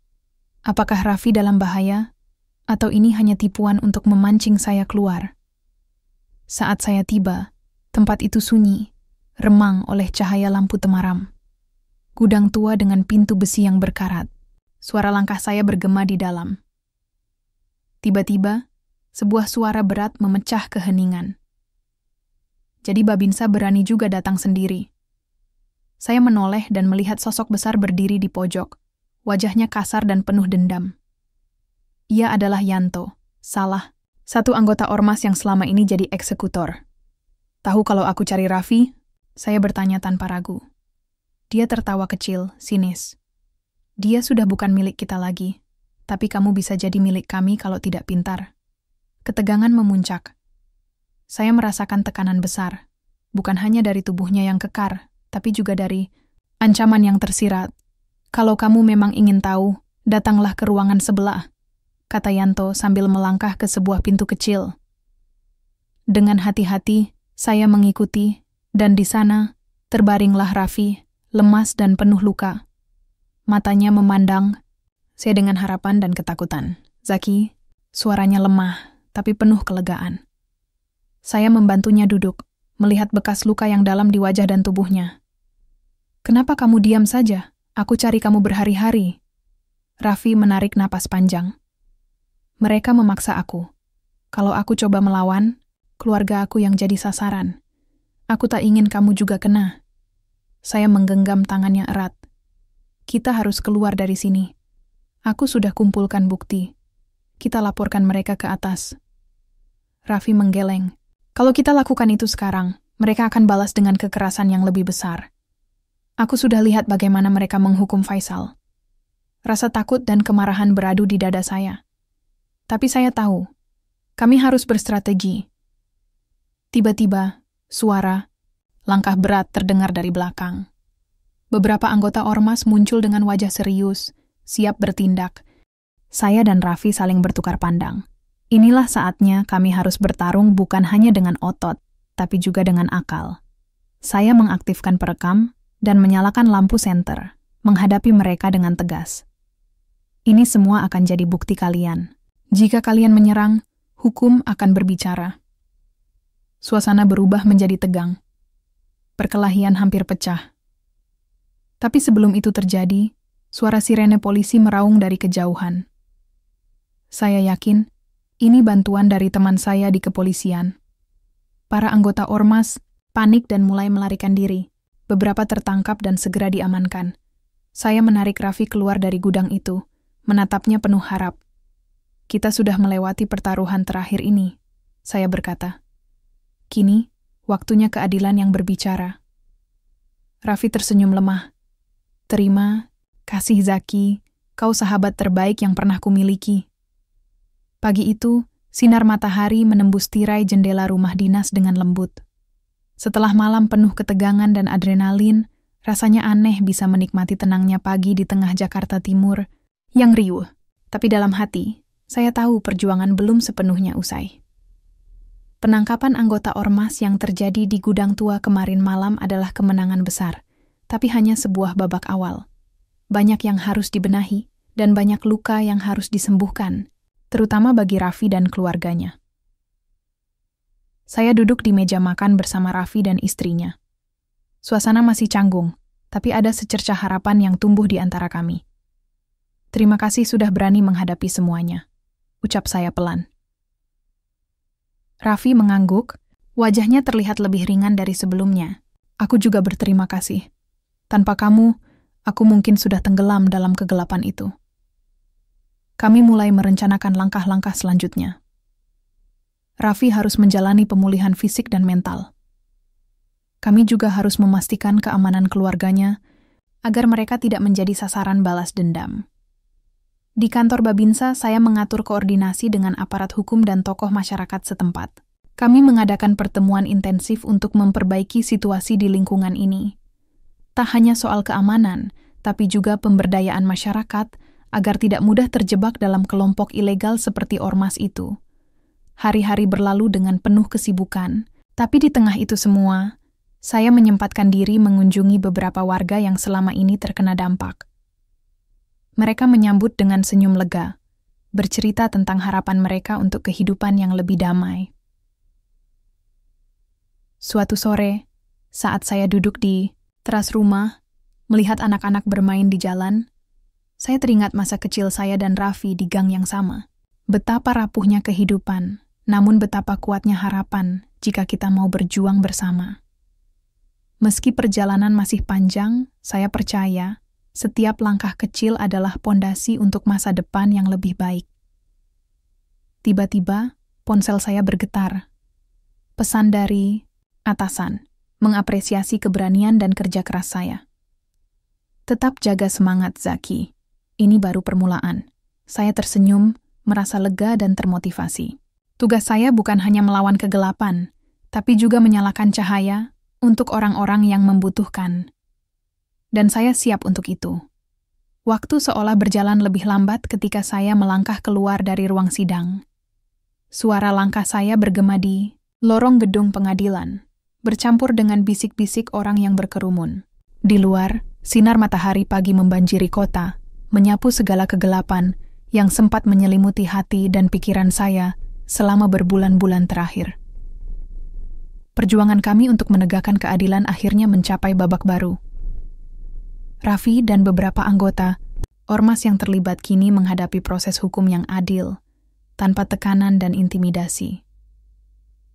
Apakah Raffi dalam bahaya? Atau ini hanya tipuan untuk memancing saya keluar? Saat saya tiba, tempat itu sunyi, remang oleh cahaya lampu temaram. Gudang tua dengan pintu besi yang berkarat. Suara langkah saya bergema di dalam. Tiba-tiba, sebuah suara berat memecah keheningan. Jadi Babinsa berani juga datang sendiri. Saya menoleh dan melihat sosok besar berdiri di pojok. Wajahnya kasar dan penuh dendam. Ia adalah Yanto, satu anggota ormas yang selama ini jadi eksekutor. "Tahu kalau aku cari Raffi?" Saya bertanya tanpa ragu. Dia tertawa kecil, sinis. "Dia sudah bukan milik kita lagi, tapi kamu bisa jadi milik kami kalau tidak pintar." Ketegangan memuncak. Saya merasakan tekanan besar, bukan hanya dari tubuhnya yang kekar, tapi juga dari ancaman yang tersirat. "Kalau kamu memang ingin tahu, datanglah ke ruangan sebelah," kata Yanto sambil melangkah ke sebuah pintu kecil. Dengan hati-hati, saya mengikuti, dan di sana terbaringlah Raffi, lemas dan penuh luka. Matanya memandang saya dengan harapan dan ketakutan. "Zaki," suaranya lemah, tapi penuh kelegaan. Saya membantunya duduk, melihat bekas luka yang dalam di wajah dan tubuhnya. "Kenapa kamu diam saja? Aku cari kamu berhari-hari." Raffi menarik napas panjang. "Mereka memaksa aku. Kalau aku coba melawan, keluarga aku yang jadi sasaran. Aku tak ingin kamu juga kena." Saya menggenggam tangannya erat. "Kita harus keluar dari sini. Aku sudah kumpulkan bukti. Kita laporkan mereka ke atas." Raffi menggeleng. "Kalau kita lakukan itu sekarang, mereka akan balas dengan kekerasan yang lebih besar. Aku sudah lihat bagaimana mereka menghukum Faisal." Rasa takut dan kemarahan beradu di dada saya. Tapi saya tahu, kami harus berstrategi. Tiba-tiba, suara, langkah berat terdengar dari belakang. Beberapa anggota ormas muncul dengan wajah serius, siap bertindak. Saya dan Raffi saling bertukar pandang. Inilah saatnya kami harus bertarung bukan hanya dengan otot, tapi juga dengan akal. Saya mengaktifkan perekam dan menyalakan lampu senter, menghadapi mereka dengan tegas. "Ini semua akan jadi bukti kalian. Jika kalian menyerang, hukum akan berbicara." Suasana berubah menjadi tegang. Perkelahian hampir pecah. Tapi sebelum itu terjadi, suara sirene polisi meraung dari kejauhan. Saya yakin ini bantuan dari teman saya di kepolisian. Para anggota ormas panik dan mulai melarikan diri. Beberapa tertangkap dan segera diamankan. Saya menarik Raffi keluar dari gudang itu, menatapnya penuh harap. "Kita sudah melewati pertaruhan terakhir ini," saya berkata. "Kini, waktunya keadilan yang berbicara." Raffi tersenyum lemah. "Terima kasih Zaki, kau sahabat terbaik yang pernah kumiliki." Pagi itu, sinar matahari menembus tirai jendela rumah dinas dengan lembut. Setelah malam penuh ketegangan dan adrenalin, rasanya aneh bisa menikmati tenangnya pagi di tengah Jakarta Timur yang riuh. Tapi dalam hati, saya tahu perjuangan belum sepenuhnya usai. Penangkapan anggota ormas yang terjadi di Gudang Tua kemarin malam adalah kemenangan besar, tapi hanya sebuah babak awal. Banyak yang harus dibenahi, dan banyak luka yang harus disembuhkan, terutama bagi Raffi dan keluarganya. Saya duduk di meja makan bersama Raffi dan istrinya. Suasana masih canggung, tapi ada secercah harapan yang tumbuh di antara kami. "Terima kasih sudah berani menghadapi semuanya," ucap saya pelan. Raffi mengangguk, wajahnya terlihat lebih ringan dari sebelumnya. "Aku juga berterima kasih. Tanpa kamu, aku mungkin sudah tenggelam dalam kegelapan itu." Kami mulai merencanakan langkah-langkah selanjutnya. Raffi harus menjalani pemulihan fisik dan mental. Kami juga harus memastikan keamanan keluarganya agar mereka tidak menjadi sasaran balas dendam. Di kantor Babinsa, saya mengatur koordinasi dengan aparat hukum dan tokoh masyarakat setempat. Kami mengadakan pertemuan intensif untuk memperbaiki situasi di lingkungan ini. Tak hanya soal keamanan, tapi juga pemberdayaan masyarakat agar tidak mudah terjebak dalam kelompok ilegal seperti ormas itu. Hari-hari berlalu dengan penuh kesibukan, tapi di tengah itu semua, saya menyempatkan diri mengunjungi beberapa warga yang selama ini terkena dampak. Mereka menyambut dengan senyum lega, bercerita tentang harapan mereka untuk kehidupan yang lebih damai. Suatu sore, saat saya duduk di teras rumah, melihat anak-anak bermain di jalan, saya teringat masa kecil saya dan Raffi di gang yang sama. Betapa rapuhnya kehidupan, namun betapa kuatnya harapan jika kita mau berjuang bersama. Meski perjalanan masih panjang, saya percaya setiap langkah kecil adalah pondasi untuk masa depan yang lebih baik. Tiba-tiba, ponsel saya bergetar. Pesan dari atasan, mengapresiasi keberanian dan kerja keras saya. "Tetap jaga semangat, Zaki. Ini baru permulaan." Saya tersenyum, merasa lega dan termotivasi. Tugas saya bukan hanya melawan kegelapan, tapi juga menyalakan cahaya untuk orang-orang yang membutuhkan. Dan saya siap untuk itu. Waktu seolah berjalan lebih lambat ketika saya melangkah keluar dari ruang sidang. Suara langkah saya bergema di lorong gedung pengadilan, bercampur dengan bisik-bisik orang yang berkerumun. Di luar, sinar matahari pagi membanjiri kota, menyapu segala kegelapan yang sempat menyelimuti hati dan pikiran saya selama berbulan-bulan terakhir. Perjuangan kami untuk menegakkan keadilan akhirnya mencapai babak baru. Raffi dan beberapa anggota ormas yang terlibat kini menghadapi proses hukum yang adil, tanpa tekanan dan intimidasi.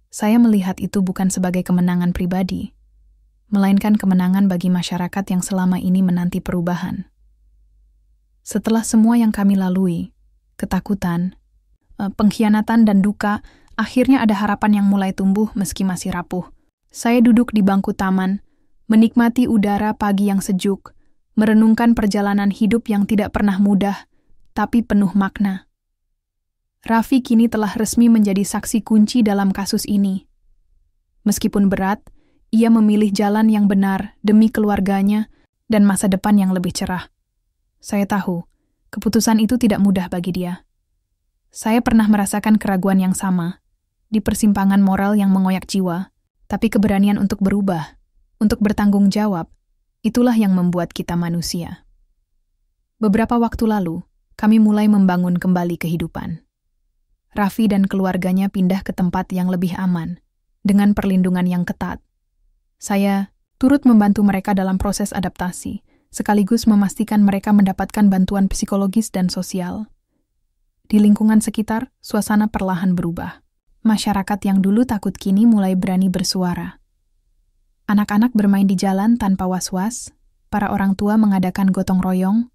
Saya melihat itu bukan sebagai kemenangan pribadi, melainkan kemenangan bagi masyarakat yang selama ini menanti perubahan. Setelah semua yang kami lalui, ketakutan, pengkhianatan dan duka, akhirnya ada harapan yang mulai tumbuh meski masih rapuh. Saya duduk di bangku taman, menikmati udara pagi yang sejuk, merenungkan perjalanan hidup yang tidak pernah mudah, tapi penuh makna. Raffi kini telah resmi menjadi saksi kunci dalam kasus ini. Meskipun berat, ia memilih jalan yang benar demi keluarganya dan masa depan yang lebih cerah. Saya tahu, keputusan itu tidak mudah bagi dia. Saya pernah merasakan keraguan yang sama, di persimpangan moral yang mengoyak jiwa, tapi keberanian untuk berubah, untuk bertanggung jawab, itulah yang membuat kita manusia. Beberapa waktu lalu, kami mulai membangun kembali kehidupan. Raffi dan keluarganya pindah ke tempat yang lebih aman, dengan perlindungan yang ketat. Saya turut membantu mereka dalam proses adaptasi, sekaligus memastikan mereka mendapatkan bantuan psikologis dan sosial. Di lingkungan sekitar, suasana perlahan berubah. Masyarakat yang dulu takut kini mulai berani bersuara. Anak-anak bermain di jalan tanpa was-was, para orang tua mengadakan gotong royong,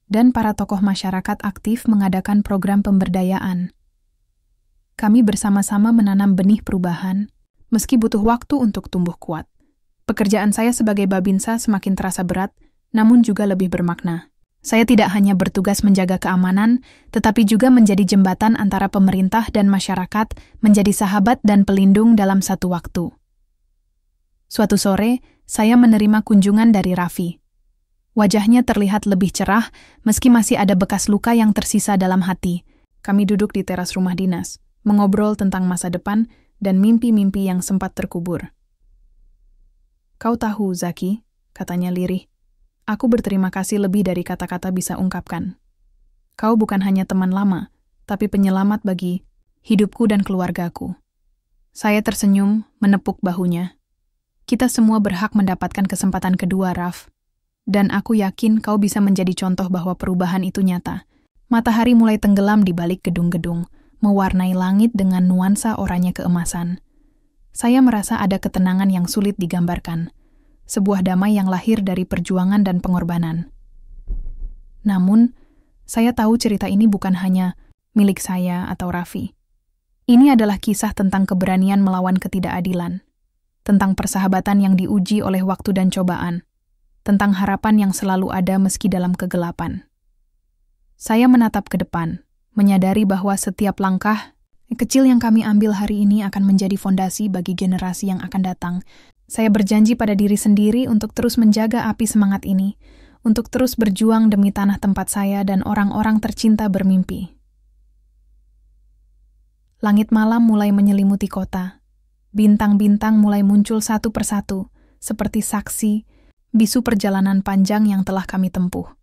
dan para tokoh masyarakat aktif mengadakan program pemberdayaan. Kami bersama-sama menanam benih perubahan, meski butuh waktu untuk tumbuh kuat. Pekerjaan saya sebagai Babinsa semakin terasa berat, namun juga lebih bermakna. Saya tidak hanya bertugas menjaga keamanan, tetapi juga menjadi jembatan antara pemerintah dan masyarakat, menjadi sahabat dan pelindung dalam satu waktu. Suatu sore, saya menerima kunjungan dari Raffi. Wajahnya terlihat lebih cerah, meski masih ada bekas luka yang tersisa dalam hati. Kami duduk di teras rumah dinas, mengobrol tentang masa depan dan mimpi-mimpi yang sempat terkubur. "Kau tahu, Zaki," katanya lirih, "aku berterima kasih lebih dari kata-kata bisa ungkapkan. Kau bukan hanya teman lama, tapi penyelamat bagi hidupku dan keluargaku." Saya tersenyum, menepuk bahunya. "Kita semua berhak mendapatkan kesempatan kedua, Raf. Dan aku yakin kau bisa menjadi contoh bahwa perubahan itu nyata." Matahari mulai tenggelam di balik gedung-gedung, mewarnai langit dengan nuansa oranye keemasan. Saya merasa ada ketenangan yang sulit digambarkan. Sebuah damai yang lahir dari perjuangan dan pengorbanan. Namun, saya tahu cerita ini bukan hanya milik saya atau Raffi. Ini adalah kisah tentang keberanian melawan ketidakadilan, tentang persahabatan yang diuji oleh waktu dan cobaan, tentang harapan yang selalu ada meski dalam kegelapan. Saya menatap ke depan, menyadari bahwa setiap langkah kecil yang kami ambil hari ini akan menjadi fondasi bagi generasi yang akan datang. Saya berjanji pada diri sendiri untuk terus menjaga api semangat ini, untuk terus berjuang demi tanah tempat saya dan orang-orang tercinta bermimpi. Langit malam mulai menyelimuti kota. Bintang-bintang mulai muncul satu persatu, seperti saksi, bisu perjalanan panjang yang telah kami tempuh.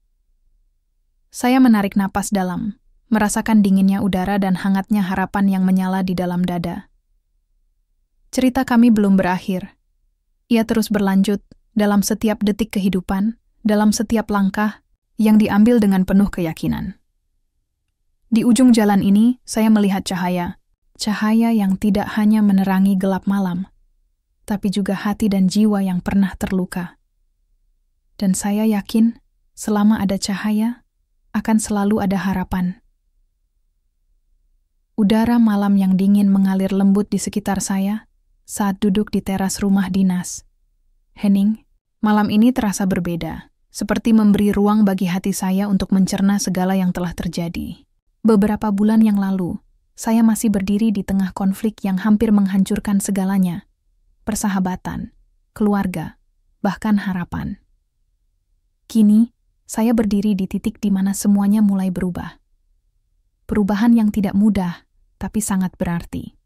Saya menarik napas dalam, merasakan dinginnya udara dan hangatnya harapan yang menyala di dalam dada. Cerita kami belum berakhir. Ia terus berlanjut dalam setiap detik kehidupan, dalam setiap langkah yang diambil dengan penuh keyakinan. Di ujung jalan ini, saya melihat cahaya yang tidak hanya menerangi gelap malam, tapi juga hati dan jiwa yang pernah terluka. Dan saya yakin, selama ada cahaya, akan selalu ada harapan. Udara malam yang dingin mengalir lembut di sekitar saya saat duduk di teras rumah dinas. Henning, malam ini terasa berbeda, seperti memberi ruang bagi hati saya untuk mencerna segala yang telah terjadi. Beberapa bulan yang lalu, saya masih berdiri di tengah konflik yang hampir menghancurkan segalanya, persahabatan, keluarga, bahkan harapan. Kini, saya berdiri di titik di mana semuanya mulai berubah. Perubahan yang tidak mudah, tapi sangat berarti.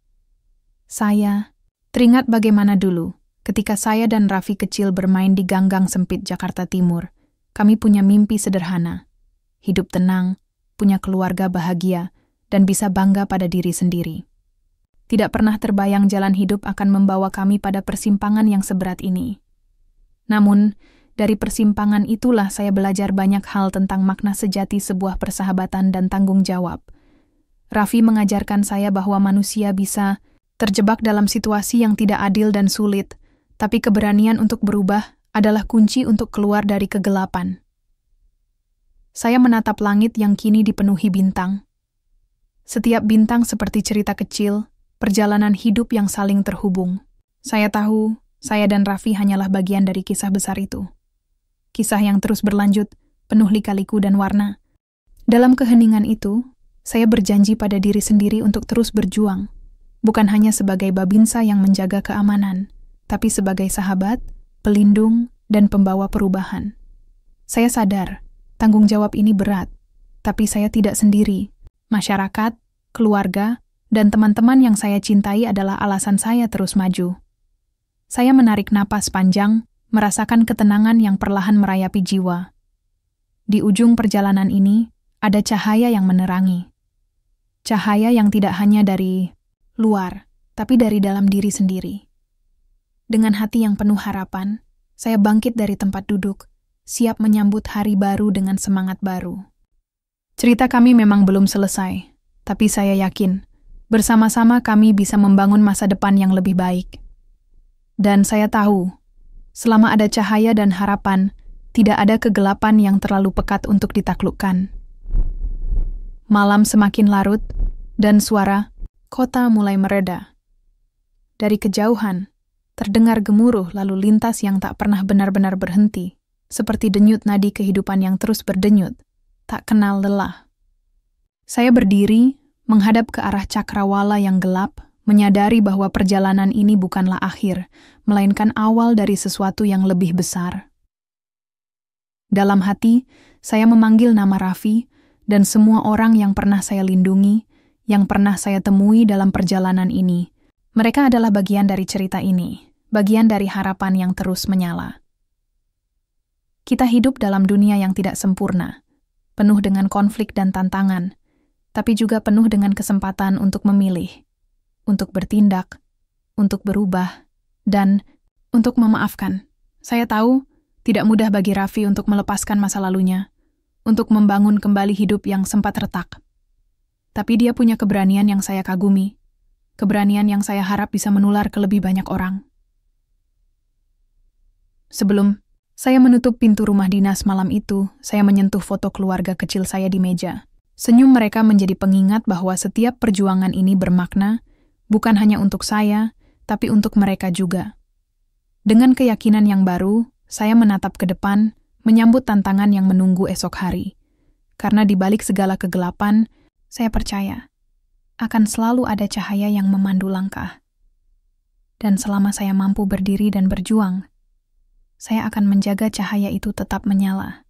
Saya teringat bagaimana dulu, ketika saya dan Raffi kecil bermain di ganggang sempit Jakarta Timur. Kami punya mimpi sederhana, hidup tenang, punya keluarga bahagia, dan bisa bangga pada diri sendiri. Tidak pernah terbayang jalan hidup akan membawa kami pada persimpangan yang seberat ini. Namun, dari persimpangan itulah saya belajar banyak hal tentang makna sejati sebuah persahabatan dan tanggung jawab. Raffi mengajarkan saya bahwa manusia bisa terjebak dalam situasi yang tidak adil dan sulit, tapi keberanian untuk berubah adalah kunci untuk keluar dari kegelapan. Saya menatap langit yang kini dipenuhi bintang. Setiap bintang seperti cerita kecil, perjalanan hidup yang saling terhubung. Saya tahu, saya dan Raffi hanyalah bagian dari kisah besar itu. Kisah yang terus berlanjut, penuh lika-liku dan warna. Dalam keheningan itu, saya berjanji pada diri sendiri untuk terus berjuang, bukan hanya sebagai babinsa yang menjaga keamanan, tapi sebagai sahabat, pelindung, dan pembawa perubahan. Saya sadar, tanggung jawab ini berat, tapi saya tidak sendiri. Masyarakat, keluarga, dan teman-teman yang saya cintai adalah alasan saya terus maju. Saya menarik napas panjang, merasakan ketenangan yang perlahan merayapi jiwa. Di ujung perjalanan ini, ada cahaya yang menerangi. Cahaya yang tidak hanya dari luar, tapi dari dalam diri sendiri. Dengan hati yang penuh harapan, saya bangkit dari tempat duduk, siap menyambut hari baru dengan semangat baru. Cerita kami memang belum selesai, tapi saya yakin, bersama-sama kami bisa membangun masa depan yang lebih baik. Dan saya tahu, selama ada cahaya dan harapan, tidak ada kegelapan yang terlalu pekat untuk ditaklukkan. Malam semakin larut, dan suara kota mulai mereda. Dari kejauhan, terdengar gemuruh lalu lintas yang tak pernah benar-benar berhenti, seperti denyut nadi kehidupan yang terus berdenyut, tak kenal lelah. Saya berdiri, menghadap ke arah cakrawala yang gelap, menyadari bahwa perjalanan ini bukanlah akhir, melainkan awal dari sesuatu yang lebih besar. Dalam hati, saya memanggil nama Raffi dan semua orang yang pernah saya lindungi, yang pernah saya temui dalam perjalanan ini. Mereka adalah bagian dari cerita ini, bagian dari harapan yang terus menyala. Kita hidup dalam dunia yang tidak sempurna, penuh dengan konflik dan tantangan, tapi juga penuh dengan kesempatan untuk memilih, untuk bertindak, untuk berubah, dan untuk memaafkan. Saya tahu, tidak mudah bagi Raffi untuk melepaskan masa lalunya, untuk membangun kembali hidup yang sempat retak. Tapi dia punya keberanian yang saya kagumi, keberanian yang saya harap bisa menular ke lebih banyak orang. Sebelum saya menutup pintu rumah dinas malam itu, saya menyentuh foto keluarga kecil saya di meja. Senyum mereka menjadi pengingat bahwa setiap perjuangan ini bermakna, bukan hanya untuk saya, tapi untuk mereka juga. Dengan keyakinan yang baru, saya menatap ke depan, menyambut tantangan yang menunggu esok hari. Karena di balik segala kegelapan, saya percaya akan selalu ada cahaya yang memandu langkah. Dan selama saya mampu berdiri dan berjuang, saya akan menjaga cahaya itu tetap menyala.